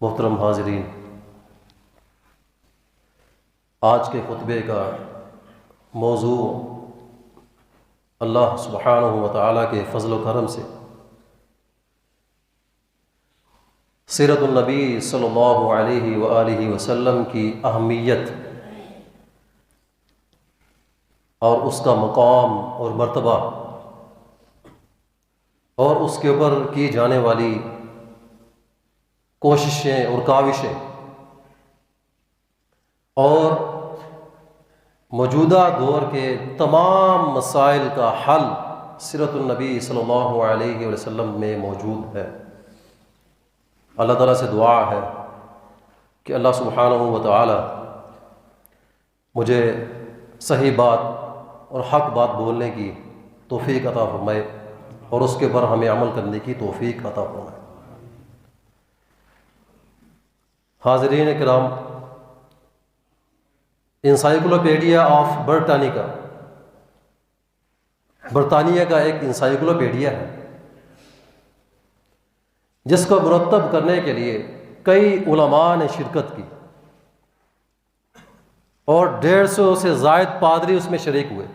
محترم حاضرین، آج کے خطبے کا موضوع اللہ سبحانہ و تعالیٰ کے فضل و کرم سے سیرت النبی صلی اللہ علیہ وآلہ وسلم کی اہمیت اور اس کا مقام اور مرتبہ اور اس کے اوپر کی جانے والی کوششیں اور کاوشیں اور موجودہ دور کے تمام مسائل کا حل سیرت النبی صلی اللہ علیہ وسلم میں موجود ہے۔ اللہ تعالیٰ سے دعا ہے کہ اللہ سبحانہ و تعالی مجھے صحیح بات اور حق بات بولنے کی توفیق عطا فرمائے اور اس کے اوپر ہمیں عمل کرنے کی توفیق عطا فرمائے۔ حاضرین کرام، انسائیکلوپیڈیا آف برٹانیکا، برطانیہ کا ایک انسائیکلوپیڈیا ہے جس کو مرتب کرنے کے لیے کئی علماء نے شرکت کی اور 150 سے زائد پادری اس میں شریک ہوئے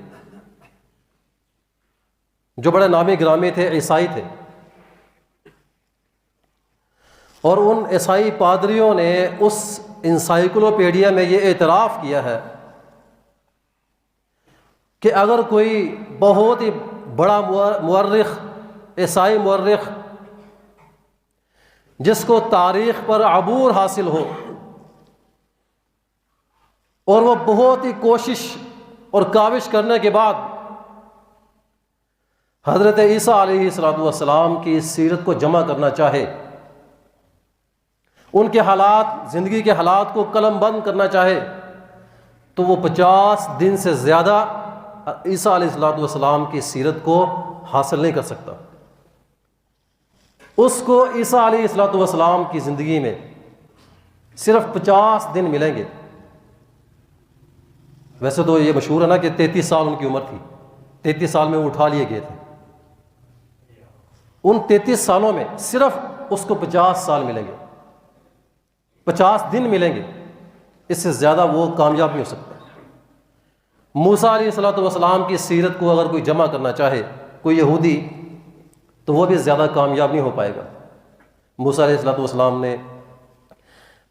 جو بڑے نامی گرامی تھے، عیسائی تھے، اور ان عیسائی پادریوں نے اس انسائیکلوپیڈیا میں یہ اعتراف کیا ہے کہ اگر کوئی بہت ہی بڑا مورخ، عیسائی مورخ جس کو تاریخ پر عبور حاصل ہو اور وہ بہت ہی کوشش اور کاوش کرنے کے بعد حضرت عیسیٰ علیہ السلام کی سیرت کو جمع کرنا چاہے، ان کے حالات، زندگی کے حالات کو قلم بند کرنا چاہے، تو وہ 50 دن سے زیادہ عیسیٰ علیہ السلام کی سیرت کو حاصل نہیں کر سکتا۔ اس کو عیسیٰ علیہ السلام کی زندگی میں صرف 50 دن ملیں گے۔ ویسے تو یہ مشہور ہے نا کہ 33 سال ان کی عمر تھی، 33 سال میں وہ اٹھا لیے گئے تھے۔ ان 33 سالوں میں صرف اس کو 50 سال ملیں گے، 50 دن ملیں گے، اس سے زیادہ وہ کامیاب نہیں ہو سکتا۔ موسیٰ علیہ السلام کی سیرت کو اگر کوئی جمع کرنا چاہے، کوئی یہودی، تو وہ بھی زیادہ کامیاب نہیں ہو پائے گا۔ موسیٰ علیہ السلام نے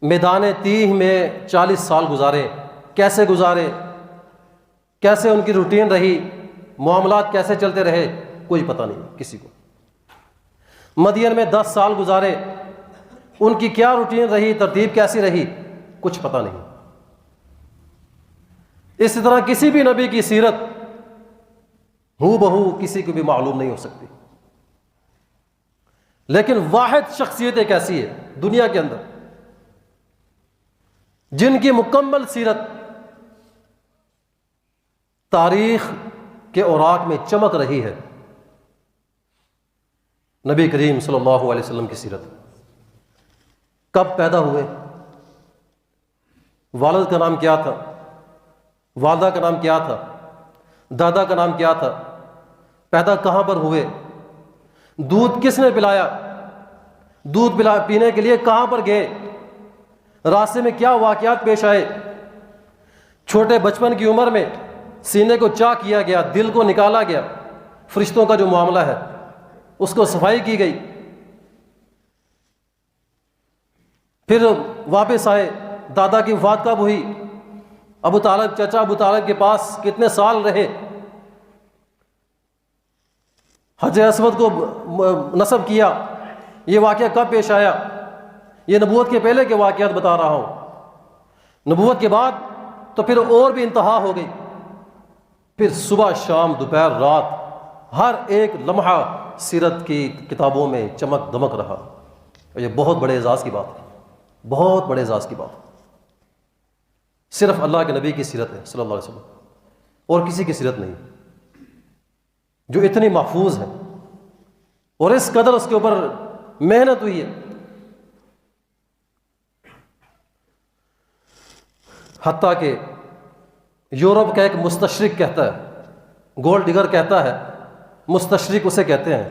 میدان تیہ میں 40 سال گزارے، کیسے گزارے، کیسے ان کی روٹین رہی، معاملات کیسے چلتے رہے، کوئی پتہ نہیں کسی کو۔ مدین میں 10 سال گزارے، ان کی کیا روٹین رہی، ترتیب کیسی رہی، کچھ پتہ نہیں۔ اسی طرح کسی بھی نبی کی سیرت ہو بہو کسی کو بھی معلوم نہیں ہو سکتی، لیکن واحد شخصیت ایک ایسی ہے دنیا کے اندر جن کی مکمل سیرت تاریخ کے اوراق میں چمک رہی ہے، نبی کریم صلی اللہ علیہ وسلم کی سیرت۔ کب پیدا ہوئے، والد کا نام کیا تھا، والدہ کا نام کیا تھا، دادا کا نام کیا تھا، پیدا کہاں پر ہوئے، دودھ کس نے پلایا، دودھ پینے کے لیے کہاں پر گئے، راستے میں کیا واقعات پیش آئے، چھوٹے بچپن کی عمر میں سینے کو چاک کیا گیا، دل کو نکالا گیا، فرشتوں کا جو معاملہ ہے اس کو صفائی کی گئی، پھر واپس آئے، دادا کی وفات کب ہوئی، ابو طالب، چچا ابو طالب کے پاس کتنے سال رہے، حجر اسود کو نصب کیا، یہ واقعہ کب پیش آیا۔ یہ نبوت کے پہلے کے واقعات بتا رہا ہوں، نبوت کے بعد تو پھر اور بھی انتہا ہو گئی، پھر صبح شام دوپہر رات ہر ایک لمحہ سیرت کی کتابوں میں چمک دمک رہا، اور یہ بہت بڑے اعزاز کی بات ہے، بہت بڑے اعزاز کی بات ہے۔ صرف اللہ کے نبی کی سیرت ہے صلی اللہ علیہ وسلم، اور کسی کی سیرت نہیں جو اتنی محفوظ ہے اور اس قدر اس کے اوپر محنت ہوئی ہے۔ حتیٰ کہ یورپ کا ایک مستشرق کہتا ہے، گولڈ ڈگر کہتا ہے، مستشرق اسے کہتے ہیں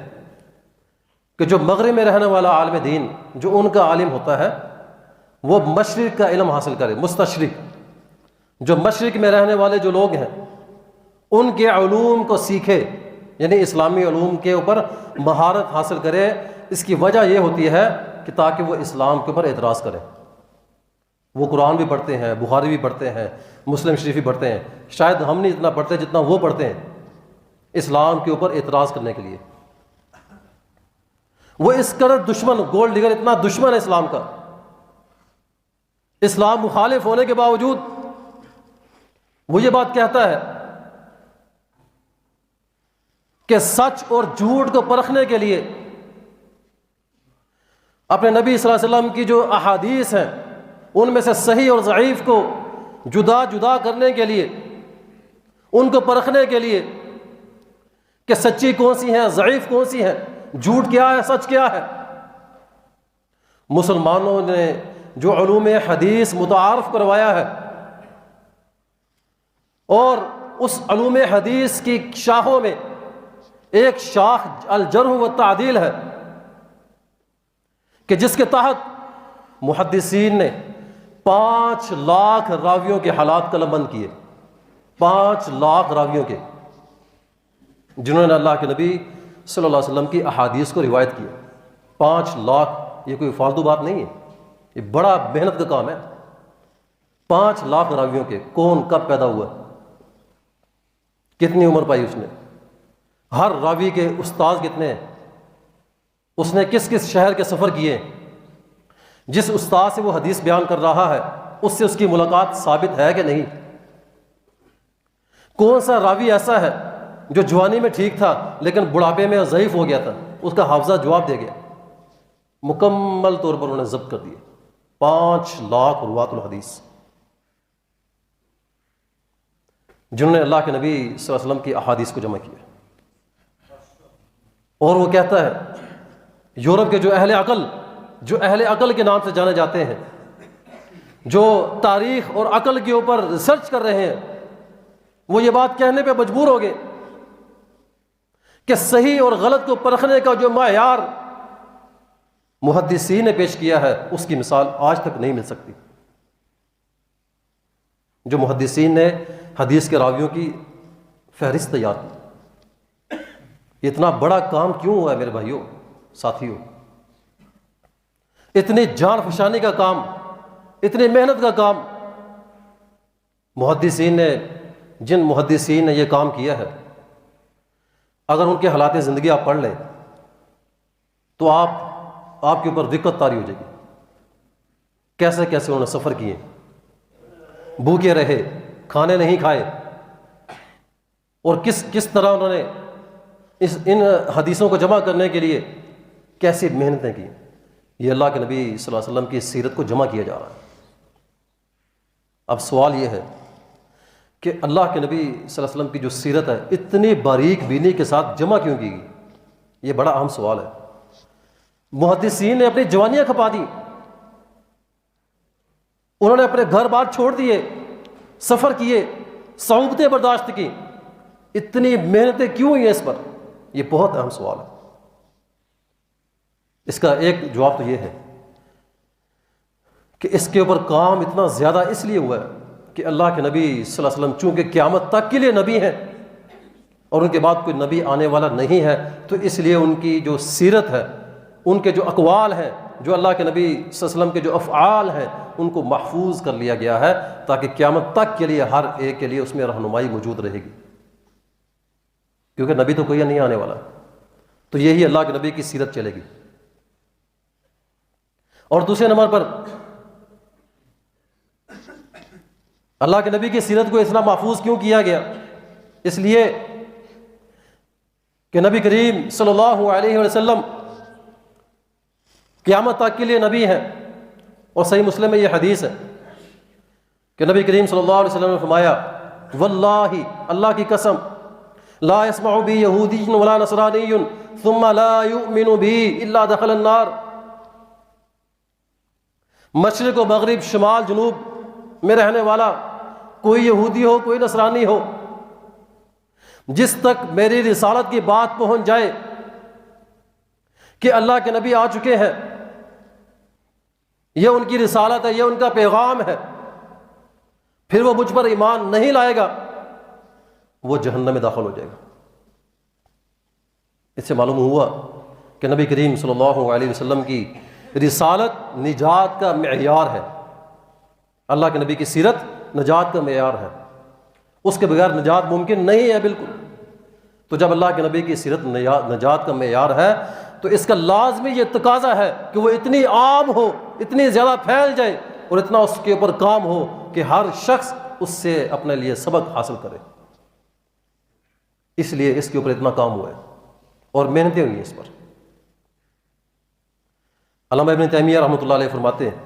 کہ جو مغرب میں رہنے والا عالم دین، جو ان کا عالم ہوتا ہے، وہ مشرق کا علم حاصل کرے. مستشرق جو مشرق میں رہنے والے جو لوگ ہیں ان کے علوم کو سیکھے، یعنی اسلامی علوم کے اوپر مہارت حاصل کرے. اس کی وجہ یہ ہوتی ہے کہ تاکہ وہ اسلام کے اوپر اعتراض کرے. وہ قرآن بھی پڑھتے ہیں، بخاری بھی پڑھتے ہیں، مسلم شریف بھی پڑھتے ہیں، شاید ہم نہیں اتنا پڑھتے جتنا وہ پڑھتے ہیں اسلام کے اوپر اعتراض کرنے کے لیے. وہ اس قدر دشمن، گولڈ ڈگر اتنا دشمن ہے اسلام کا، اسلام مخالف ہونے کے باوجود وہ یہ بات کہتا ہے کہ سچ اور جھوٹ کو پرکھنے کے لیے اپنے نبی صلی اللہ علیہ وسلم کی جو احادیث ہیں ان میں سے صحیح اور ضعیف کو جدا جدا کرنے کے لیے، ان کو پرکھنے کے لیے کہ سچی کون سی ہیں، ضعیف کون سی ہیں، جھوٹ کیا ہے، سچ کیا ہے، مسلمانوں نے جو علوم حدیث متعارف کروایا ہے اور اس علوم حدیث کی شاخوں میں ایک شاخ الجرح والتعدیل ہے کہ جس کے تحت محدثین نے 5 لاکھ راویوں کے حالات قلم بند کیے. 5 لاکھ راویوں کے جنہوں نے اللہ کے نبی صلی اللہ علیہ وسلم کی احادیث کو روایت کیا. 5 لاکھ، یہ کوئی فالتو بات نہیں ہے، یہ بڑا محنت کا کام ہے. 5 لاکھ راویوں کے، کون کب پیدا ہوا، کتنی عمر پائی اس نے، ہر راوی کے استاد کتنے ہیں، اس نے کس کس شہر کے سفر کیے، جس استاد سے وہ حدیث بیان کر رہا ہے اس سے اس کی ملاقات ثابت ہے کہ نہیں، کون سا راوی ایسا ہے جو جوانی میں ٹھیک تھا لیکن بڑھاپے میں ضعیف ہو گیا تھا، اس کا حافظہ جواب دے گیا. مکمل طور پر انہوں نے ضبط کر دیے. 5 لاکھ روات الحدیث جنہوں نے اللہ کے نبی صلی اللہ علیہ وسلم کی احادیث کو جمع کیا. اور وہ کہتا ہے یورپ کے جو اہل عقل کے نام سے جانے جاتے ہیں، جو تاریخ اور عقل کے اوپر ریسرچ کر رہے ہیں، وہ یہ بات کہنے پہ مجبور ہو گئے کہ صحیح اور غلط کو پرکھنے کا جو معیار محدثین نے پیش کیا ہے اس کی مثال آج تک نہیں مل سکتی. جو محدثین نے حدیث کے راویوں کی فہرست تیار کی. اتنا بڑا کام کیوں ہوا ہے میرے بھائیوں ساتھیوں، اتنی جان فشانی کا کام، اتنی محنت کا کام. جن محدثین نے یہ کام کیا ہے، اگر ان کے حالات زندگی آپ پڑھ لیں تو آپ کے اوپر دقت طاری ہو جائے گی. کیسے کیسے انہوں نے سفر کیے، بھوکے رہے، کھانے نہیں کھائے، اور کس طرح انہوں نے ان حدیثوں کو جمع کرنے کے لیے کیسی محنتیں کی. یہ اللہ کے نبی صلی اللہ علیہ وسلم کی سیرت کو جمع کیا جا رہا ہے. اب سوال یہ ہے کہ اللہ کے نبی صلی اللہ علیہ وسلم کی جو سیرت ہے اتنی باریک بینی کے ساتھ جمع کیوں کی گئی؟ یہ بڑا اہم سوال ہے. محدثین نے اپنی جوانیاں کھپا دی، انہوں نے اپنے گھر بار چھوڑ دیے، سفر کیے، صعوبتیں برداشت کی. اتنی محنتیں کیوں ہوئی ہیں اس پر؟ یہ بہت اہم سوال ہے. اس کا ایک جواب تو یہ ہے کہ اس کے اوپر کام اتنا زیادہ اس لیے ہوا ہے کہ اللہ کے نبی صلی اللہ علیہ وسلم چونکہ قیامت تک کے لیے نبی ہیں اور ان کے بعد کوئی نبی آنے والا نہیں ہے، تو اس لیے ان کی جو سیرت ہے، ان کے جو اقوال ہیں، جو اللہ کے نبی صلی اللہ علیہ وسلم کے جو افعال ہیں، ان کو محفوظ کر لیا گیا ہے تاکہ قیامت تک کے لیے ہر ایک کے لیے اس میں رہنمائی موجود رہے گی. کیونکہ نبی تو کوئی نہیں آنے والا، تو یہی اللہ کے نبی کی سیرت چلے گی. اور دوسرے نمبر پر اللہ کے نبی کی سیرت کو اتنا محفوظ کیوں کیا گیا؟ اس لیے کہ نبی کریم صلی اللہ علیہ وسلم قیامت تک کے لیے نبی ہیں. اور صحیح مسلم میں یہ حدیث ہے کہ نبی کریم صلی اللہ علیہ وسلم نے فرمایا واللہ، اللہ کی قسم، لا يسمع بی یہودی ولا نصرانی ثم لا یؤمن بی الا دخل النار. مشرق و مغرب، شمال جنوب میں رہنے والا کوئی یہودی ہو، کوئی نصرانی ہو، جس تک میری رسالت کی بات پہنچ جائے کہ اللہ کے نبی آ چکے ہیں، یہ ان کی رسالت ہے، یہ ان کا پیغام ہے، پھر وہ مجھ پر ایمان نہیں لائے گا، وہ جہنم میں داخل ہو جائے گا۔ اس سے معلوم ہوا کہ نبی کریم صلی اللہ علیہ وسلم کی رسالت نجات کا معیار ہے، اللہ کے نبی کی سیرت نجات کا معیار ہے، اس کے بغیر نجات ممکن نہیں ہے بالکل۔ تو جب اللہ کے نبی کی سیرت نجات کا معیار ہے تو اس کا لازمی یہ تقاضا ہے کہ وہ اتنی عام ہو، اتنی زیادہ پھیل جائے اور اتنا اس کے اوپر کام ہو کہ ہر شخص اس سے اپنے لیے سبق حاصل کرے۔ اس لیے اس کے اوپر اتنا کام ہوا ہے اور محنتیں ہوئی ہیں اس پر۔ علامہ ابن تیمیہ رحمۃ اللہ علیہ فرماتے ہیں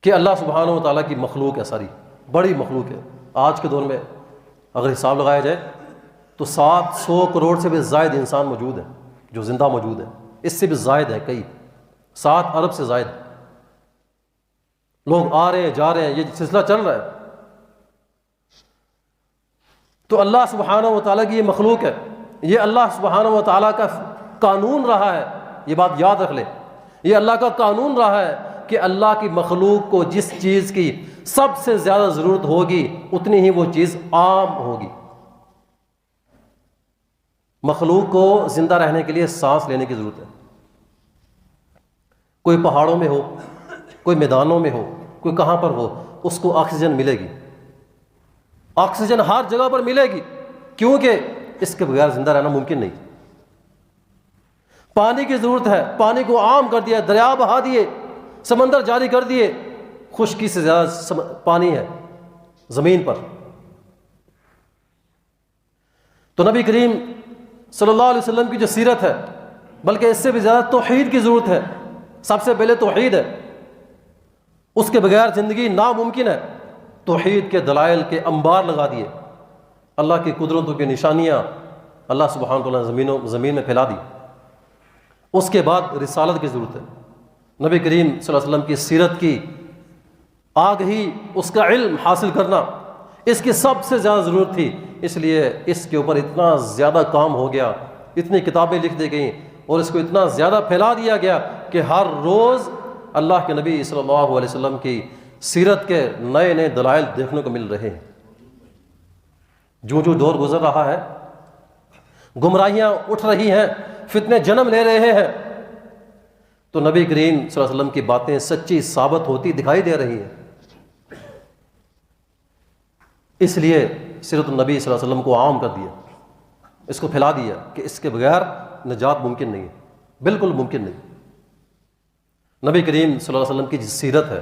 کہ اللہ سبحانہ و تعالیٰ کی مخلوق ہے، ساری بڑی مخلوق ہے۔ آج کے دور میں اگر حساب لگایا جائے تو 700 کروڑ سے بھی زائد انسان موجود ہیں جو زندہ موجود ہیں، اس سے بھی زائد ہیں، کئی 7 ارب سے زائد لوگ آ رہے ہیں جا رہے ہیں، یہ سلسلہ چل رہا ہے۔ تو اللہ سبحانہ و تعالیٰ کی یہ مخلوق ہے، یہ اللہ سبحانہ و تعالیٰ کا قانون رہا ہے، یہ بات یاد رکھ لیں، یہ اللہ کا قانون رہا ہے کہ اللہ کی مخلوق کو جس چیز کی سب سے زیادہ ضرورت ہوگی اتنی ہی وہ چیز عام ہوگی۔ مخلوق کو زندہ رہنے کے لیے سانس لینے کی ضرورت ہے، کوئی پہاڑوں میں ہو، کوئی میدانوں میں ہو، کوئی کہاں پر ہو، اس کو آکسیجن ملے گی، آکسیجن ہر جگہ پر ملے گی، کیونکہ اس کے بغیر زندہ رہنا ممکن نہیں۔ پانی کی ضرورت ہے، پانی کو عام کر دیا، دریا بہا دیے، سمندر جاری کر دیے، خشکی سے زیادہ پانی ہے زمین پر۔ تو نبی کریم صلی اللہ علیہ وسلم کی جو سیرت ہے، بلکہ اس سے بھی زیادہ توحید کی ضرورت ہے، سب سے پہلے توحید ہے، اس کے بغیر زندگی ناممکن ہے۔ توحید کے دلائل کے انبار لگا دیے، اللہ کی قدرتوں کی نشانیاں اللہ سبحانہ وتعالیٰ نے زمین میں پھیلا دی۔ اس کے بعد رسالت کی ضرورت ہے، نبی کریم صلی اللہ علیہ وسلم کی سیرت کی آگہی، اس کا علم حاصل کرنا، اس کی سب سے زیادہ ضرورت تھی۔ اس لیے اس کے اوپر اتنا زیادہ کام ہو گیا، اتنی کتابیں لکھ دی گئیں اور اس کو اتنا زیادہ پھیلا دیا گیا کہ ہر روز اللہ کے نبی صلی اللہ علیہ وسلم کی سیرت کے نئے نئے دلائل دیکھنے کو مل رہے ہیں۔ جو دور گزر رہا ہے، گمراہیاں اٹھ رہی ہیں، فتنے جنم لے رہے ہیں، تو نبی کریم صلی اللہ علیہ وسلم کی باتیں سچی ثابت ہوتی دکھائی دے رہی ہیں۔ اس لیے سیرت النبی صلی اللہ علیہ وسلم کو عام کر دیا، اس کو پھیلا دیا کہ اس کے بغیر نجات ممکن نہیں ہے، بالکل ممکن نہیں۔ نبی کریم صلی اللہ علیہ وسلم کی جو سیرت ہے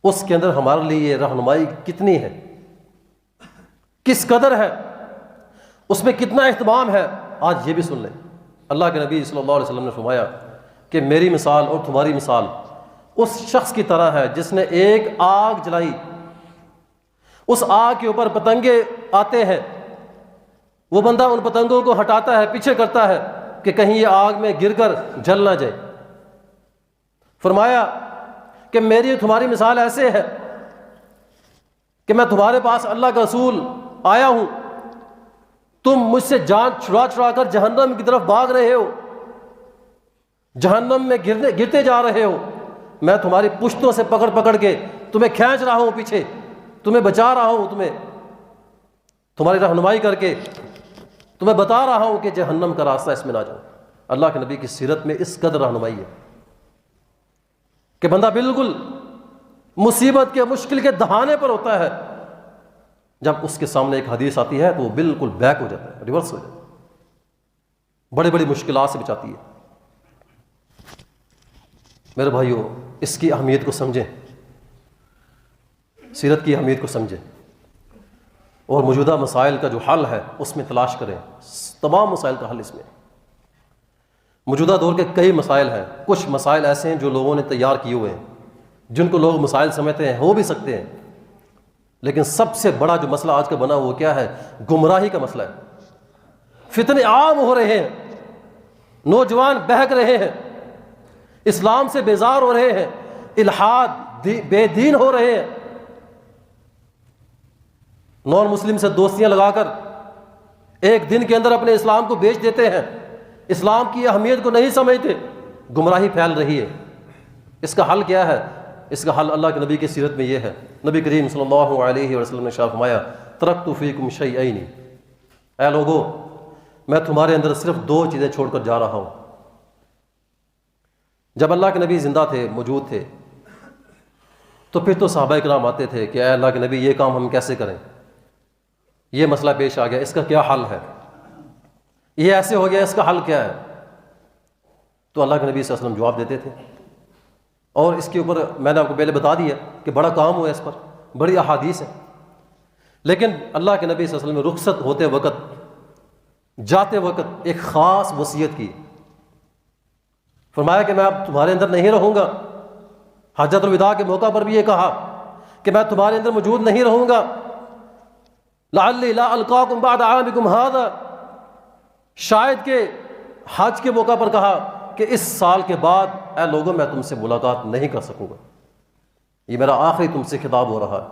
اس کے اندر ہمارے لیے رہنمائی کتنی ہے، کس قدر ہے، اس میں کتنا اہتمام ہے، آج یہ بھی سن لیں۔ اللہ کے نبی صلی اللہ علیہ وسلم نے فرمایا کہ میری مثال اور تمہاری مثال اس شخص کی طرح ہے جس نے ایک آگ جلائی، اس آگ کے اوپر پتنگے آتے ہیں، وہ بندہ ان پتنگوں کو ہٹاتا ہے، پیچھے کرتا ہے کہ کہیں یہ آگ میں گر کر جل نہ جائے۔ فرمایا کہ میری تمہاری مثال ایسے ہے کہ میں تمہارے پاس اللہ کا رسول آیا ہوں، تم مجھ سے جان چھڑا کر جہنم کی طرف بھاگ رہے ہو، جہنم میں گرتے جا رہے ہو، میں تمہاری پشتوں سے پکڑ کے تمہیں کھینچ رہا ہوں پیچھے، تمہیں بچا رہا ہوں، تمہاری رہنمائی کر کے تمہیں بتا رہا ہوں کہ جہنم کا راستہ اس میں نہ جاؤ۔ اللہ کے نبی کی سیرت میں اس قدر رہنمائی ہے کہ بندہ بالکل مصیبت کے مشکل کے دہانے پر ہوتا ہے، جب اس کے سامنے ایک حدیث آتی ہے تو وہ بالکل بیک ہو جاتا ہے، ریورس ہو جاتا ہے، بڑی بڑی مشکلات سے بچاتی ہے۔ میرے بھائیو، اس کی اہمیت کو سمجھیں، سیرت کی اہمیت کو سمجھیں اور موجودہ مسائل کا جو حل ہے اس میں تلاش کریں، تمام مسائل کا حل اس میں۔ موجودہ دور کے کئی مسائل ہیں، کچھ مسائل ایسے ہیں جو لوگوں نے تیار کیے ہوئے ہیں، جن کو لوگ مسائل سمجھتے ہیں، ہو بھی سکتے ہیں، لیکن سب سے بڑا جو مسئلہ آج کا بنا وہ کیا ہے؟ گمراہی کا مسئلہ ہے۔ فتنے عام ہو رہے ہیں، نوجوان بہک رہے ہیں، اسلام سے بیزار ہو رہے ہیں، الحاد بے دین ہو رہے ہیں، نان مسلم سے دوستیاں لگا کر ایک دن کے اندر اپنے اسلام کو بیچ دیتے ہیں، اسلام کی اہمیت کو نہیں سمجھتے، گمراہی پھیل رہی ہے۔ اس کا حل کیا ہے؟ اس کا حل اللہ کے نبی کی سیرت میں یہ ہے. نبی کریم صلی اللہ علیہ وسلم نے ارشاد فرمایا ترکت فیکم شیئین، اے لوگو میں تمہارے اندر صرف 2 چیزیں چھوڑ کر جا رہا ہوں. جب اللہ کے نبی زندہ تھے، موجود تھے، تو پھر تو صحابہ کرام آتے تھے کہ اے اللہ کے نبی یہ کام ہم کیسے کریں، یہ مسئلہ پیش آ گیا، اس کا کیا حل ہے، یہ ایسے ہو گیا، اس کا حل کیا ہے؟ تو اللہ کے نبی صلی اللہ علیہ وسلم جواب دیتے تھے. اور اس کے اوپر میں نے آپ کو پہلے بتا دیا کہ بڑا کام ہوا اس پر، بڑی احادیث ہے. لیکن اللہ کے نبی صلی اللہ علیہ وسلم رخصت ہوتے وقت، جاتے وقت ایک خاص وصیت کی. فرمایا کہ میں اب تمہارے اندر نہیں رہوں گا. حجۃ الوداع کے موقع پر بھی یہ کہا کہ میں تمہارے اندر موجود نہیں رہوں گا. لعلی لا القاکم بعد عامکم ھذا، شاید کہ حج کے موقع پر کہا کہ اس سال کے بعد اے لوگوں میں تم سے ملاقات نہیں کر سکوں گا، یہ میرا آخری تم سے خطاب ہو رہا ہے.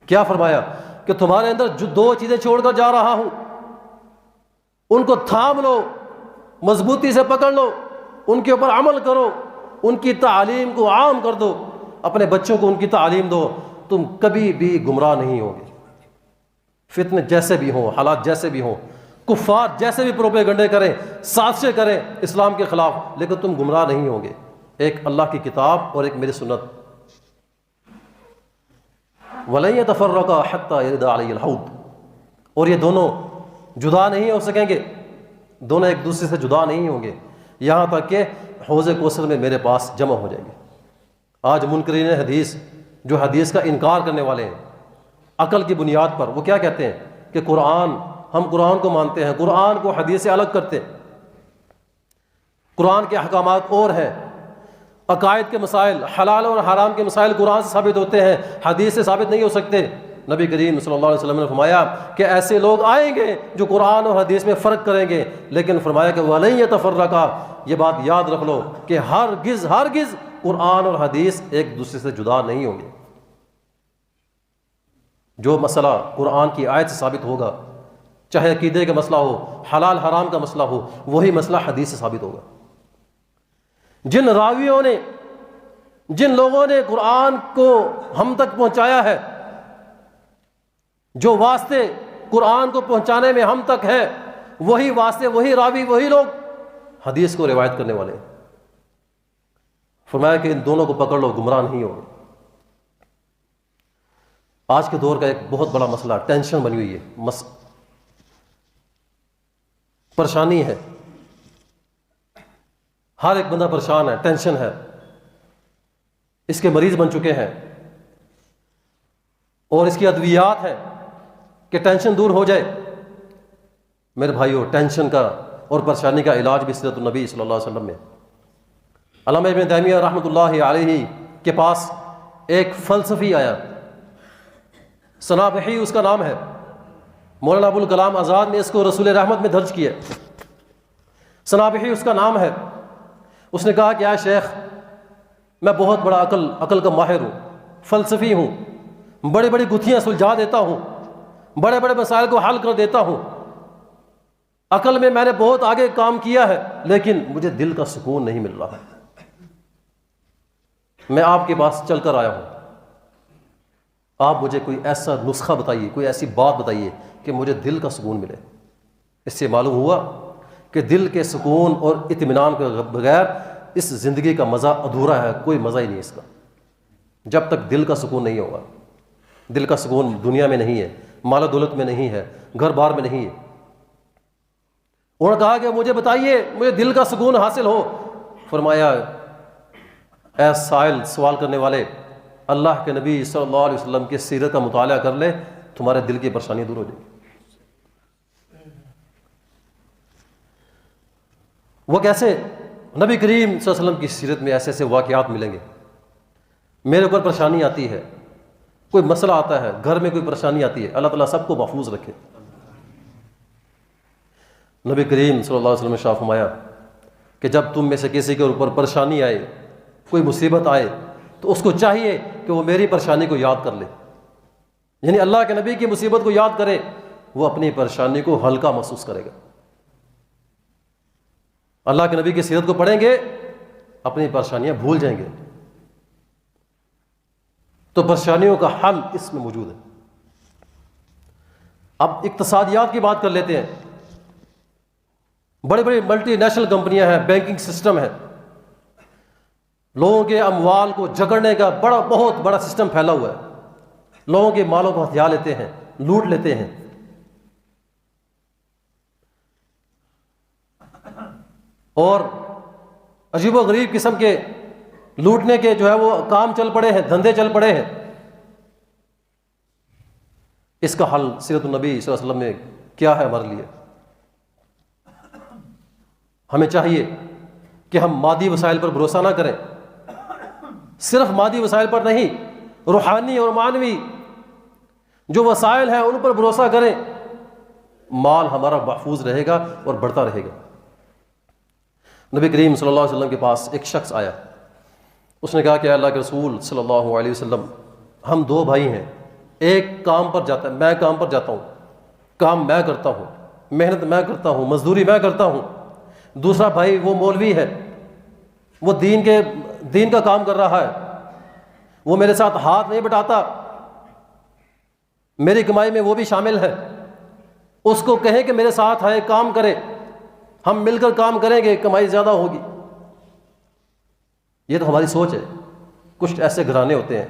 کیا فرمایا کہ تمہارے اندر جو 2 چیزیں چھوڑ کر جا رہا ہوں ان کو تھام لو، مضبوطی سے پکڑ لو، ان کے اوپر عمل کرو، ان کی تعلیم کو عام کر دو، اپنے بچوں کو ان کی تعلیم دو. تم کبھی بھی گمراہ نہیں ہوگے. فتنے جیسے بھی ہوں، حالات جیسے بھی ہوں، کفار جیسے بھی پروپیگنڈے کریں، سازشیں کریں اسلام کے خلاف، لیکن تم گمراہ نہیں ہوں گے. ایک اللہ کی کتاب اور ایک میری سنت. وَلَن يَتَفَرَّقَا حَتَّى يَرِدَ عَلَيَّ الْحَوْض، اور یہ دونوں جدا نہیں ہو سکیں گے، دونوں ایک دوسرے سے جدا نہیں ہوں گے یہاں تک کہ حوض کوثر میں میرے پاس جمع ہو جائیں گے. آج منکرین حدیث جو حدیث کا انکار کرنے والے ہیں عقل کی بنیاد پر، وہ کیا کہتے ہیں کہ ہم قرآن کو مانتے ہیں، قرآن کو حدیث سے الگ کرتے ہیں. قرآن کے احکامات اور ہیں، عقائد کے مسائل، حلال اور حرام کے مسائل قرآن سے ثابت ہوتے ہیں، حدیث سے ثابت نہیں ہو سکتے. نبی کریم صلی اللہ علیہ وسلم نے فرمایا کہ ایسے لوگ آئیں گے جو قرآن اور حدیث میں فرق کریں گے، لیکن فرمایا کہ وَلَن يَتَفَرَّقَا، یہ بات یاد رکھ لو کہ ہرگز قرآن اور حدیث ایک دوسرے سے جدا نہیں ہوں گے. جو مسئلہ قرآن کی آیت سے ثابت ہوگا، چاہے عقیدے کا مسئلہ ہو، حلال حرام کا مسئلہ ہو، وہی مسئلہ حدیث سے ثابت ہوگا. جن راویوں نے، جن لوگوں نے قرآن کو ہم تک پہنچایا ہے، جو واسطے قرآن کو پہنچانے میں ہم تک ہے، وہی واسطے، وہی راوی، وہی لوگ حدیث کو روایت کرنے والے ہیں. فرمایا کہ ان دونوں کو پکڑ لو، گمراہ نہیں ہوگے. آج کے دور کا ایک بہت بڑا مسئلہ ٹینشن بنی ہوئی ہے، پریشانی ہے. ہر ایک بندہ پریشان ہے، ٹینشن ہے، اس کے مریض بن چکے ہیں، اور اس کی ادویات ہیں کہ ٹینشن دور ہو جائے. میرے بھائیو، ٹینشن کا اور پریشانی کا علاج بھی سیرت النبی صلی اللہ علیہ وسلم میں. علامہ ابن تیمیہ رحمۃ اللہ علیہ کے پاس ایک فلسفی آیا، صنابحی اس کا نام ہے. مولانا ابوالکلام آزاد نے اس کو رسول رحمت میں درج کیا. صنابحی اس کا نام ہے. اس نے کہا کہ اے شیخ، میں بہت بڑا عقل کا ماہر ہوں، فلسفی ہوں، بڑی بڑی گتھیاں سلجھا دیتا ہوں، بڑے بڑے مسائل کو حل کر دیتا ہوں، عقل میں نے بہت آگے کام کیا ہے، لیکن مجھے دل کا سکون نہیں مل رہا. میں آپ کے پاس چل کر آیا ہوں، آپ مجھے کوئی ایسا نسخہ بتائیے، کوئی ایسی بات بتائیے کہ مجھے دل کا سکون ملے. اس سے معلوم ہوا کہ دل کے سکون اور اطمینان کے بغیر اس زندگی کا مزہ ادھورا ہے، کوئی مزہ ہی نہیں اس کا. جب تک دل کا سکون نہیں ہوگا، دل کا سکون دنیا میں نہیں ہے، مال و دولت میں نہیں ہے، گھر بار میں نہیں ہے. انہوں نے کہا کہ مجھے بتائیے، مجھے دل کا سکون حاصل ہو. فرمایا اے سائل، سوال کرنے والے، اللہ کے نبی صلی اللہ علیہ وسلم کی سیرت کا مطالعہ کر لے، تمہارے دل کی پریشانی دور ہو جائے گی. وہ کیسے؟ نبی کریم صلی اللہ علیہ وسلم کی سیرت میں ایسے ایسے واقعات ملیں گے. میرے اوپر پریشانی آتی ہے، کوئی مسئلہ آتا ہے، گھر میں کوئی پریشانی آتی ہے، اللہ تعالیٰ سب کو محفوظ رکھے. نبی کریم صلی اللہ علیہ وسلم نے شاہ فرمایا کہ جب تم میں سے کسی کے اوپر پریشانی آئے، کوئی مصیبت آئے، تو اس کو چاہیے کہ وہ میری پریشانی کو یاد کر لے. یعنی اللہ کے نبی کی مصیبت کو یاد کرے، وہ اپنی پریشانی کو ہلکا محسوس کرے گا. اللہ کے نبی کی سیرت کو پڑھیں گے اپنی پریشانیاں بھول جائیں گے. تو پریشانیوں کا حل اس میں موجود ہے. اب اقتصادیات کی بات کر لیتے ہیں. بڑی بڑی ملٹی نیشنل کمپنیاں ہیں، بینکنگ سسٹم ہے، لوگوں کے اموال کو جکڑنے کا بہت بڑا سسٹم پھیلا ہوا ہے. لوگوں کے مالوں کو ہتھیا لیتے ہیں، لوٹ لیتے ہیں. اور عجیب و غریب قسم کے لوٹنے کے جو ہے وہ کام چل پڑے ہیں، دھندے چل پڑے ہیں. اس کا حل سیرت النبی صلی اللہ علیہ وسلم میں کیا ہے ہمارے لیے؟ ہمیں چاہیے کہ ہم مادی وسائل پر بھروسہ نہ کریں. صرف مادی وسائل پر نہیں، روحانی اور معنوی جو وسائل ہیں ان پر بھروسہ کریں. مال ہمارا محفوظ رہے گا اور بڑھتا رہے گا. نبی کریم صلی اللہ علیہ وسلم کے پاس ایک شخص آیا. اس نے کہا کہ اللہ کے رسول صلی اللہ علیہ وسلم، ہم دو بھائی ہیں. ایک کام پر جاتا ہے، میں کام پر جاتا ہوں، کام میں کرتا ہوں، محنت میں کرتا ہوں، مزدوری میں کرتا ہوں. دوسرا بھائی وہ مولوی ہے، وہ دین کا کام کر رہا ہے، وہ میرے ساتھ ہاتھ نہیں بٹاتا، میری کمائی میں وہ بھی شامل ہے. اس کو کہیں کہ میرے ساتھ آئے، کام کرے، ہم مل کر کام کریں گے، کمائی زیادہ ہوگی. یہ تو ہماری سوچ ہے. کچھ ایسے گھرانے ہوتے ہیں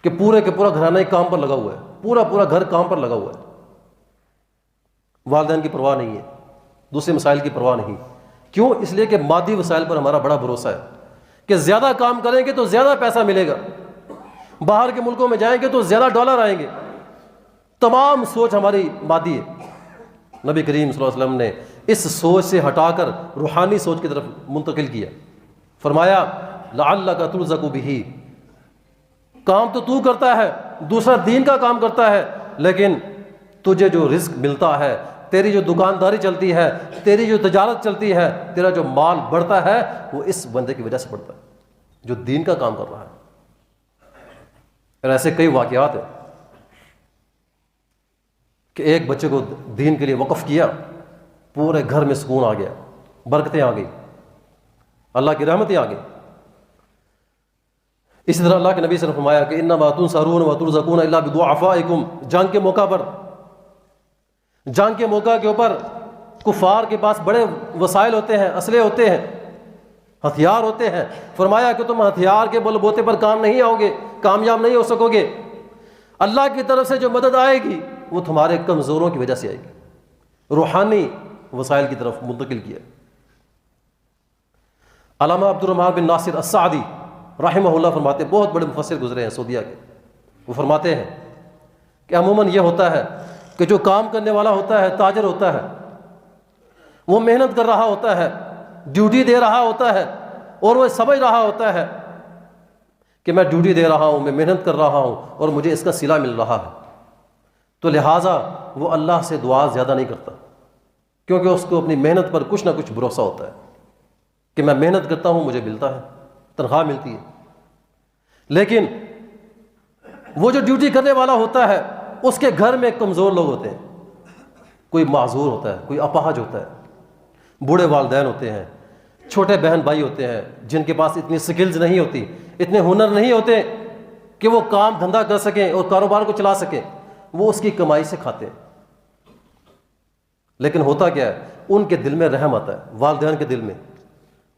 کہ پورے کے پورا گھرانہ ہی کام پر لگا ہوا ہے، پورا گھر کام پر لگا ہوا ہے. والدین کی پرواہ نہیں ہے، دوسرے مسائل کی پرواہ نہیں. کیوں؟ اس لیے کہ مادی وسائل پر ہمارا بڑا بھروسہ ہے کہ زیادہ کام کریں گے تو زیادہ پیسہ ملے گا، باہر کے ملکوں میں جائیں گے تو زیادہ ڈالر آئیں گے. تمام سوچ ہماری مادی ہے. نبی کریم صلی اللہ علیہ وسلم نے اس سوچ سے ہٹا کر روحانی سوچ کی طرف منتقل کیا. فرمایا لعلک ترزق بہ، کام تو کرتا ہے، دوسرا دین کا کام کرتا ہے، لیکن تجھے جو رزق ملتا ہے، تیری جو دکانداری چلتی ہے، تیری جو تجارت چلتی ہے، تیرا جو مال بڑھتا ہے، وہ اس بندے کی وجہ سے بڑھتا ہے جو دین کا کام کر رہا ہے. اور ایسے کئی واقعات ہیں کہ ایک بچے کو دین کے لیے وقف کیا، پورے گھر میں سکون آ گیا، برکتیں آ گئی، اللہ کی رحمتیں آ گئی. اسی طرح اللہ کے نبی صلی اللہ علیہ وسلم نے فرمایا کہ انما تنصرون وترزقون الا بضعفائکم. جنگ کے موقع پر، جنگ کے موقع کے اوپر کفار کے پاس بڑے وسائل ہوتے ہیں، اسلحے ہوتے ہیں، ہتھیار ہوتے ہیں. فرمایا کہ تم ہتھیار کے بل بوتے پر کام نہیں آؤ گے، کامیاب نہیں ہو سکو گے. اللہ کی طرف سے جو مدد آئے گی وہ تمہارے کمزوروں کی وجہ سے آئے گی. روحانی وسائل کی طرف منتقل کیا. علامہ عبد الرحمن بن ناصر السعدی رحمہ اللہ فرماتے ہیں، بہت بڑے مفسر گزرے ہیں سعودیہ کے. وہ فرماتے ہیں کہ عموماً یہ ہوتا ہے کہ جو کام کرنے والا ہوتا ہے، تاجر ہوتا ہے، وہ محنت کر رہا ہوتا ہے، ڈیوٹی دے رہا ہوتا ہے، اور وہ سمجھ رہا ہوتا ہے کہ میں ڈیوٹی دے رہا ہوں، میں محنت کر رہا ہوں اور مجھے اس کا صلہ مل رہا ہے. تو لہٰذا وہ اللہ سے دعا زیادہ نہیں کرتا، کیونکہ اس کو اپنی محنت پر کچھ نہ کچھ بھروسہ ہوتا ہے کہ میں محنت کرتا ہوں، مجھے ملتا ہے، تنخواہ ملتی ہے. لیکن وہ جو ڈیوٹی کرنے والا ہوتا ہے، اس کے گھر میں کمزور لوگ ہوتے ہیں. کوئی معذور ہوتا ہے، کوئی اپاہج ہوتا ہے، بوڑھے والدین ہوتے ہیں، چھوٹے بہن بھائی ہوتے ہیں جن کے پاس اتنی سکلز نہیں ہوتی، اتنے ہنر نہیں ہوتے کہ وہ کام دھندا کر سکیں اور کاروبار کو چلا سکیں. وہ اس کی کمائی سے کھاتے ہیں. لیکن ہوتا کیا ہے، ان کے دل میں رحم آتا ہے، والدین کے دل میں،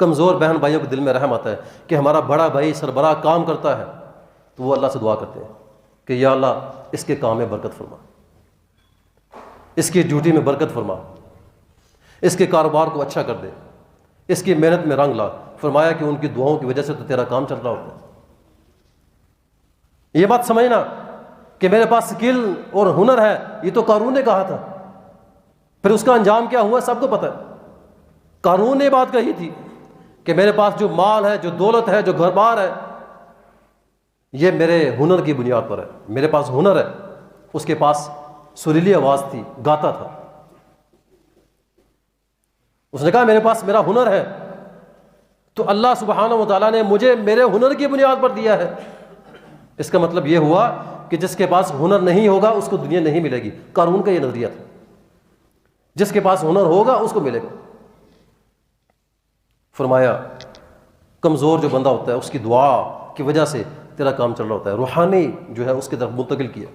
کمزور بہن بھائیوں کے دل میں رحم آتا ہے کہ ہمارا بڑا بھائی سربراہ کام کرتا ہے. تو وہ اللہ سے دعا کرتے ہیں کہ یا اللہ اس کے کام میں برکت فرما، اس کی ڈیوٹی میں برکت فرما، اس کے کاروبار کو اچھا کر دے، اس کی محنت میں رنگ لا. فرمایا کہ ان کی دعاؤں کی وجہ سے تو تیرا کام چل رہا ہوتا ہے. یہ بات سمجھنا کہ میرے پاس سکل اور ہنر ہے، یہ تو قارون نے کہا تھا. پھر اس کا انجام کیا ہوا سب کو پتہ ہے. قارون نے بات کہی تھی کہ میرے پاس جو مال ہے، جو دولت ہے، جو گھر بار ہے، یہ میرے ہنر کی بنیاد پر ہے. میرے پاس ہنر ہے. اس کے پاس سریلی آواز تھی، گاتا تھا. اس نے کہا میرے پاس میرا ہنر ہے، تو اللہ سبحانہ و تعالیٰ نے مجھے میرے ہنر کی بنیاد پر دیا ہے. اس کا مطلب یہ ہوا کہ جس کے پاس ہنر نہیں ہوگا اس کو دنیا نہیں ملے گی. قارون کا یہ نظریہ تھا، جس کے پاس ہنر ہوگا اس کو ملے گا. فرمایا کمزور جو بندہ ہوتا ہے اس کی دعا کی وجہ سے تیرا کام چل رہا ہوتا ہے، روحانی جو ہے اس کی طرف منتقل کیا۔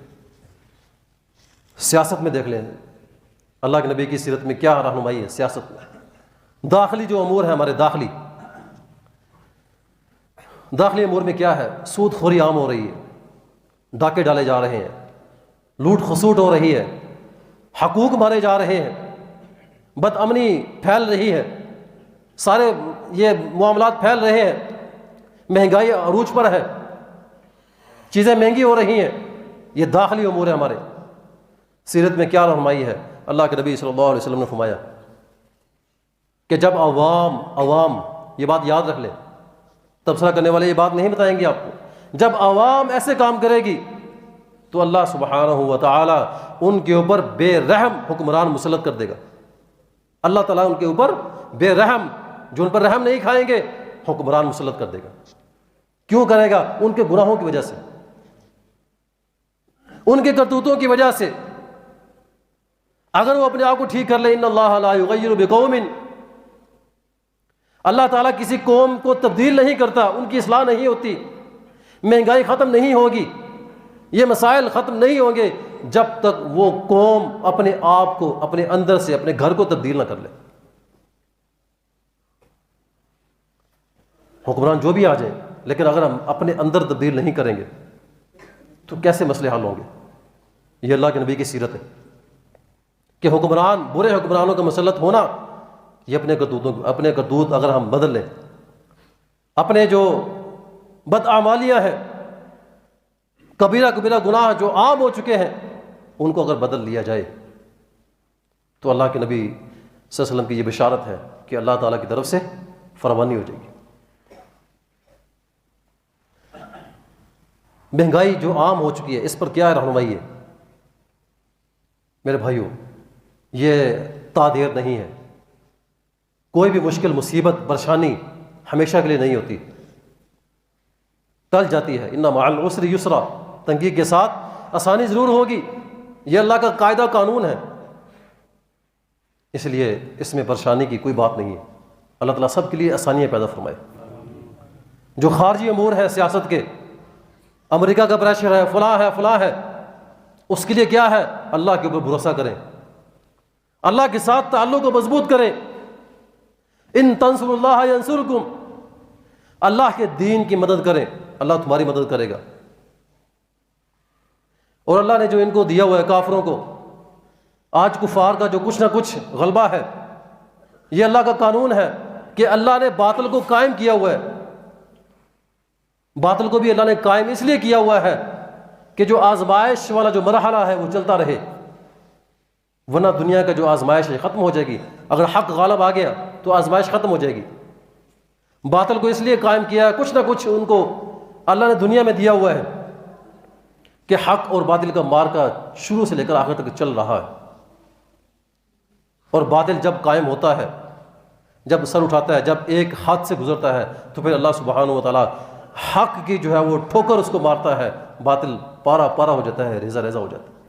سیاست میں دیکھ لیں اللہ کے نبی کی سیرت میں کیا رہنمائی ہے سیاست میں۔ داخلی جو امور ہے ہمارے داخلی امور میں کیا ہے؟ سود خوری عام ہو رہی ہے، ڈاکے ڈالے جا رہے ہیں، لوٹ خسوٹ ہو رہی ہے، حقوق مارے جا رہے ہیں، بد امنی پھیل رہی ہے، سارے یہ معاملات پھیل رہے ہیں، مہنگائی عروج پر ہے، چیزیں مہنگی ہو رہی ہیں۔ یہ داخلی امور ہے ہمارے۔ سیرت میں کیا رہنمائی ہے؟ اللہ کے نبی صلی اللہ علیہ وسلم نے فرمایا کہ جب عوام یہ بات یاد رکھ لیں، تبصرہ کرنے والے یہ بات نہیں بتائیں گے آپ کو، جب عوام ایسے کام کرے گی تو اللہ سبحانہ و تعالی ان کے اوپر بے رحم حکمران مسلط کر دے گا۔ اللہ تعالیٰ ان کے اوپر بے رحم، جو ان پر رحم نہیں کھائیں گے، حکمران مسلط کر دے گا۔ کیوں کرے گا؟ ان کے گناہوں کی وجہ سے، ان کے کرتوتوں کی وجہ سے۔ اگر وہ اپنے آپ کو ٹھیک کر لے، ان اللہ لا یغیر بقوم، اللہ تعالیٰ کسی قوم کو تبدیل نہیں کرتا، ان کی اصلاح نہیں ہوتی، مہنگائی ختم نہیں ہوگی، یہ مسائل ختم نہیں ہوں گے جب تک وہ قوم اپنے آپ کو اپنے اندر سے اپنے گھر کو تبدیل نہ کر لے۔ حکمران جو بھی آ جائیں، لیکن اگر ہم اپنے اندر تبدیل نہیں کریں گے تو کیسے مسئلے حل ہوں گے؟ یہ اللہ کے نبی کی سیرت ہے کہ حکمران، برے حکمرانوں کا مسلط ہونا، یہ اپنے کرتوت اگر ہم بدل لیں، اپنے جو بدعمالیاں ہیں، کبیرہ گناہ جو عام ہو چکے ہیں، ان کو اگر بدل لیا جائے تو اللہ کے نبی صلی اللہ علیہ وسلم کی یہ بشارت ہے کہ اللہ تعالیٰ کی طرف سے فراوانی ہو جائے گی۔ مہنگائی جو عام ہو چکی ہے، اس پر کیا رہنمائی ہے؟ میرے بھائیوں، یہ تادیر نہیں ہے۔ کوئی بھی مشکل، مصیبت، پریشانی ہمیشہ کے لیے نہیں ہوتی، ٹل جاتی ہے۔ ان مع العسر یسرا، تنگی کے ساتھ آسانی ضرور ہوگی، یہ اللہ کا قاعدہ قانون ہے۔ اس لیے اس میں پریشانی کی کوئی بات نہیں ہے۔ اللہ تعالیٰ سب کے لیے آسانیاں پیدا فرمائے۔ جو خارجی امور ہے سیاست کے، امریکہ کا پریشر ہے، فلاں ہے، اس کے لیے کیا ہے؟ اللہ کے اوپر بھروسہ کریں، اللہ کے ساتھ تعلق کو مضبوط کریں۔ ان تنصروا اللہ ینصرکم، اللہ کے دین کی مدد کریں، اللہ تمہاری مدد کرے گا۔ اور اللہ نے جو ان کو دیا ہوا ہے کافروں کو، آج کفار کا جو کچھ نہ کچھ غلبہ ہے، یہ اللہ کا قانون ہے کہ اللہ نے باطل کو قائم کیا ہوا ہے۔ باطل کو بھی اللہ نے قائم اس لیے کیا ہوا ہے کہ جو آزمائش والا جو مرحلہ ہے وہ چلتا رہے، ورنہ دنیا کا جو آزمائش ہے ختم ہو جائے گی۔ اگر حق غالب آ گیا تو آزمائش ختم ہو جائے گی۔ باطل کو اس لیے قائم کیا ہے، کچھ نہ کچھ ان کو اللہ نے دنیا میں دیا ہوا ہے کہ حق اور باطل کا مارکا شروع سے لے کر آخر تک چل رہا ہے۔ اور باطل جب قائم ہوتا ہے، جب سر اٹھاتا ہے، جب ایک حد سے گزرتا ہے، تو پھر اللہ سبحانہ و تعالیٰ حق کی جو ہے وہ ٹھوکر اس کو مارتا ہے، باطل پارا پارا ہو جاتا ہے، ریزہ ریزہ ہو جاتا ہے۔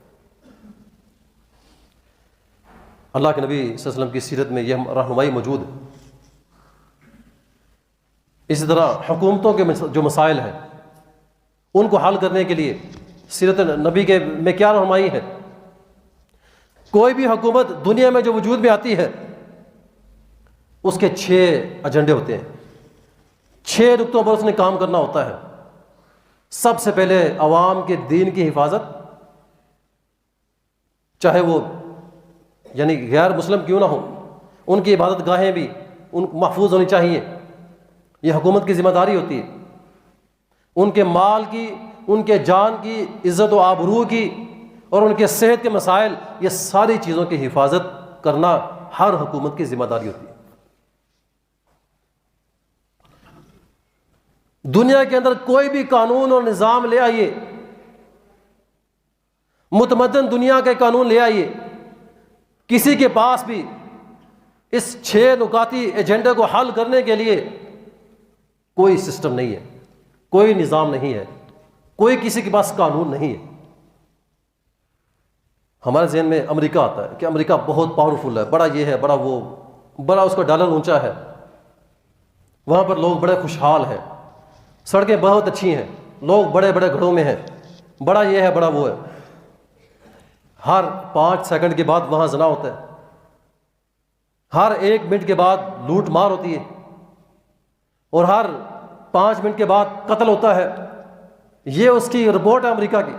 اللہ کے نبی صلی اللہ علیہ وسلم کی سیرت میں یہ رہنمائی موجود ہے۔ اسی طرح حکومتوں کے جو مسائل ہیں ان کو حل کرنے کے لیے سیرت نبی کے میں کیا رہنمائی ہے؟ کوئی بھی حکومت دنیا میں جو وجود میں آتی ہے، اس کے 6 ایجنڈے ہوتے ہیں، 6 نقطوں پر اس نے کام کرنا ہوتا ہے۔ سب سے پہلے عوام کے دین کی حفاظت، چاہے وہ یعنی غیر مسلم کیوں نہ ہو، ان کی عبادت گاہیں بھی ان محفوظ ہونی چاہیے، یہ حکومت کی ذمہ داری ہوتی ہے۔ ان کے مال کی، ان کے جان کی، عزت و آبرو کی اور ان کے صحت کے مسائل، یہ ساری چیزوں کی حفاظت کرنا ہر حکومت کی ذمہ داری ہوتی ہے۔ دنیا کے اندر کوئی بھی قانون اور نظام لے آئیے، متمدن دنیا کے قانون لے آئیے، کسی کے پاس بھی اس 6 نکاتی ایجنڈے کو حل کرنے کے لیے کوئی سسٹم نہیں ہے، کوئی نظام نہیں ہے، کوئی کسی کے پاس قانون نہیں ہے۔ ہمارے ذہن میں امریکہ آتا ہے کہ امریکہ بہت پاورفل ہے، بڑا یہ ہے، بڑا وہ، بڑا اس کا ڈالر اونچا ہے۔ وہاں پر لوگ بڑے خوشحال ہیں، سڑکیں بہت اچھی ہیں، لوگ بڑے بڑے گھروں میں ہیں، بڑا یہ ہے بڑا وہ ہے۔ ہر 5 سیکنڈ کے بعد وہاں زنا ہوتا ہے، ہر 1 منٹ کے بعد لوٹ مار ہوتی ہے، اور ہر 5 منٹ کے بعد قتل ہوتا ہے۔ یہ اس کی رپورٹ ہے امریکہ کی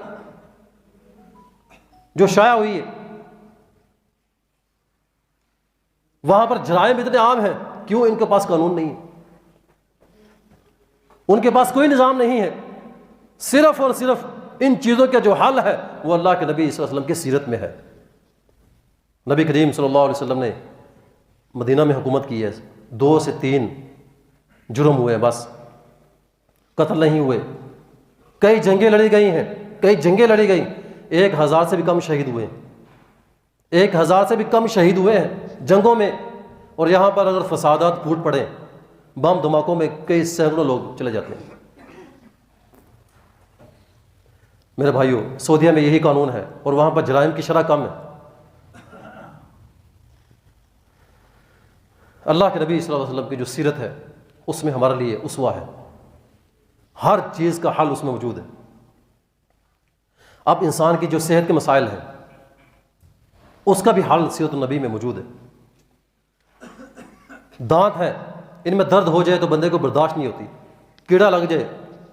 جو شائع ہوئی ہے۔ وہاں پر جرائم اتنے عام ہیں، کیوں؟ ان کے پاس قانون نہیں ہے، ان کے پاس کوئی نظام نہیں ہے۔ صرف اور صرف ان چیزوں کا جو حل ہے وہ اللہ کے نبی صلی اللہ علیہ وسلم کی سیرت میں ہے۔ نبی کریم صلی اللہ علیہ وسلم نے مدینہ میں حکومت کی ہے، 2 سے 3 جرم ہوئے، بس قتل نہیں ہوئے۔ کئی جنگیں لڑی گئی ہیں، کئی جنگیں لڑی گئی، 1000 سے بھی کم شہید ہوئے، 1000 سے بھی کم شہید ہوئے ہیں جنگوں میں۔ اور یہاں پر اگر فسادات پھوٹ پڑے، بم دھماکوں میں کئی سینکڑوں لوگ چلے جاتے ہیں۔ میرے بھائیوں، سعودیہ میں یہی قانون ہے، اور وہاں پر جرائم کی شرح کم ہے۔ اللہ کے نبی صلی اللہ علیہ وسلم کی جو سیرت ہے اس میں ہمارے لیے اسوہ ہے، ہر چیز کا حل اس میں موجود ہے۔ اب انسان کی جو صحت کے مسائل ہیں اس کا بھی حل سیرت النبی میں موجود ہے۔ دانت ہے، ان میں درد ہو جائے تو بندے کو برداشت نہیں ہوتی، کیڑا لگ جائے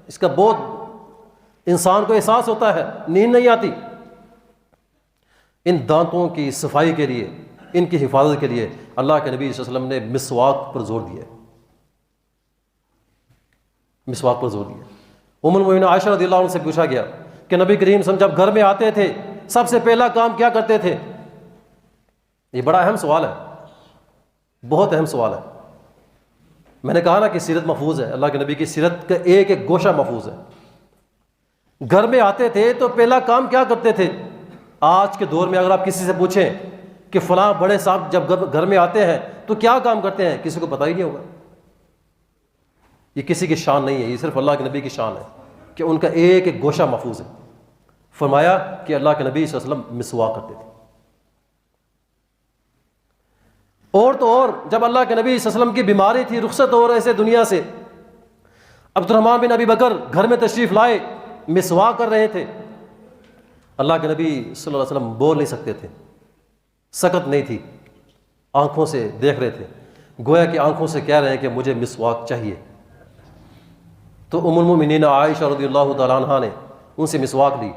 اس کا بہت انسان کو احساس ہوتا ہے، نیند نہیں آتی۔ ان دانتوں کی صفائی کے لیے، ان کی حفاظت کے لیے اللہ کے نبی صلی اللہ علیہ وسلم نے مسواک پر زور دیا ہے، مسواک پر زور دیا۔ ام المؤمنین عائشہ رضی اللہ عنہ سے پوچھا گیا کہ نبی کریم صلی اللہ علیہ وسلم جب گھر میں آتے تھے سب سے پہلا کام کیا کرتے تھے؟ یہ بڑا اہم سوال ہے، بہت اہم سوال ہے۔ میں نے کہا نا کہ سیرت محفوظ ہے، اللہ کے نبی کی سیرت کا ایک ایک گوشہ محفوظ ہے۔ گھر میں آتے تھے تو پہلا کام کیا کرتے تھے؟ آج کے دور میں اگر آپ کسی سے پوچھیں کہ فلاں بڑے صاحب جب گھر میں آتے ہیں تو کیا کام کرتے ہیں، کسی کو پتہ ہی نہیں ہوگا۔ یہ کسی کی شان نہیں ہے، یہ صرف اللہ کے نبی کی شان ہے کہ ان کا ایک ایک گوشہ محفوظ ہے۔ فرمایا کہ اللہ کے نبی صلی اللہ علیہ وسلم مسواک کرتے تھے۔ اور تو اور جب اللہ کے نبی صلی اللہ علیہ وسلم کی بیماری تھی، رخصت ہو رہے سے دنیا سے، عبد الرحمن بن ابی بکر گھر میں تشریف لائے، مسواک کر رہے تھے۔ اللہ کے نبی صلی اللہ علیہ وسلم بول نہیں سکتے تھے، سکت نہیں تھی، آنکھوں سے دیکھ رہے تھے، گویا کہ آنکھوں سے کہہ رہے ہیں کہ مجھے مسواک چاہیے۔ تو ام المؤمنین عائشہ رضی اللہ تعالیٰ عنہا نے ان سے مسواک لی،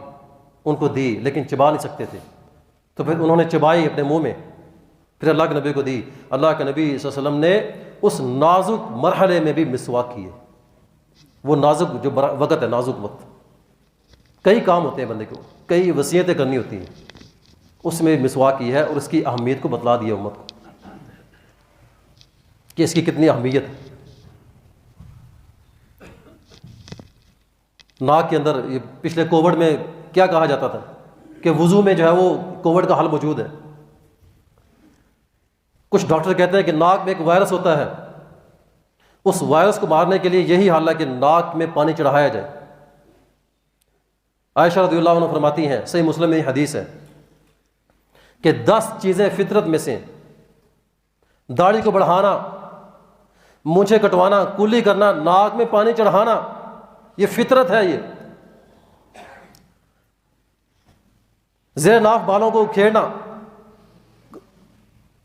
ان کو دی، لیکن چبا نہیں سکتے تھے، تو پھر انہوں نے چبائی اپنے منہ میں، پھر اللہ کے نبی کو دی۔ اللہ کے نبی صلی اللہ علیہ وسلم نے اس نازک مرحلے میں بھی مسواک کیے۔ وہ نازک جو وقت ہے، نازک وقت، کئی کام ہوتے ہیں بندے کو، کئی وصیتیں کرنی ہوتی ہیں، اس میں مسواک کی ہے، اور اس کی اہمیت کو بتلا دیا امت کو کہ اس کی کتنی اہمیت ہے۔ ناک کے اندر، یہ پچھلے کووڈ میں کیا کہا جاتا تھا کہ وضو میں جو ہے وہ کووڈ کا حل موجود ہے۔ کچھ ڈاکٹر کہتے ہیں کہ ناک میں ایک وائرس ہوتا ہے، اس وائرس کو مارنے کے لیے یہی حل ہے کہ ناک میں پانی چڑھایا جائے۔ عائشہ رضی اللہ عنہ فرماتی ہیں، صحیح مسلم میں یہ حدیث ہے کہ 10 چیزیں فطرت میں سے، داڑھی کو بڑھانا، مونچھیں کٹوانا، کلی کرنا، ناک میں پانی چڑھانا، یہ فطرت ہے۔ یہ زیر ناف بالوں کو اکھیڑنا،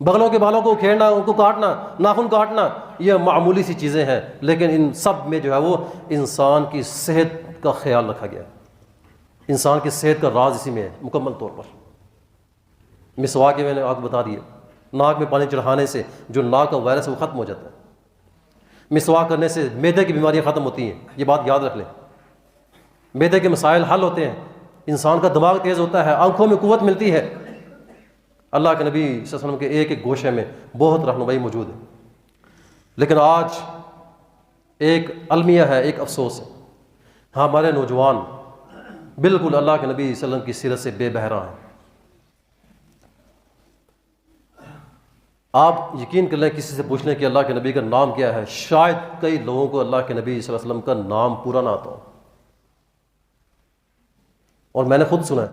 بغلوں کے بالوں کو اکھیڑنا، ان کو کاٹنا، ناخن کاٹنا، یہ معمولی سی چیزیں ہیں، لیکن ان سب میں جو ہے وہ انسان کی صحت کا خیال رکھا گیا ہے۔ انسان کی صحت کا راز اسی میں ہے مکمل طور پر۔ مسواک کے میں نے آپ کو بتا دیا، ناک میں پانی چڑھانے سے جو ناک کا وائرس ہے وہ ختم ہو جاتا ہے۔ مسواک کرنے سے معدے کی بیماریاں ختم ہوتی ہیں، یہ بات یاد رکھ لیں۔ معدے کے مسائل حل ہوتے ہیں، انسان کا دماغ تیز ہوتا ہے، آنکھوں میں قوت ملتی ہے۔ اللہ کے نبی صلی اللہ علیہ وسلم کے ایک ایک گوشے میں بہت رہنمائی موجود ہے۔ لیکن آج ایک المیہ ہے، ایک افسوس ہے، ہمارے نوجوان بالکل اللہ کے نبی صلی اللہ علیہ وسلم کی سیرت سے بے بہرا ہیں۔ آپ یقین کر لیں، کسی سے پوچھ لیں کہ اللہ کے نبی کا نام کیا ہے، شاید کئی لوگوں کو اللہ کے نبی صلی اللہ علیہ وسلم کا نام پورا نہ آتا ہو، اور میں نے خود سنا ہے۔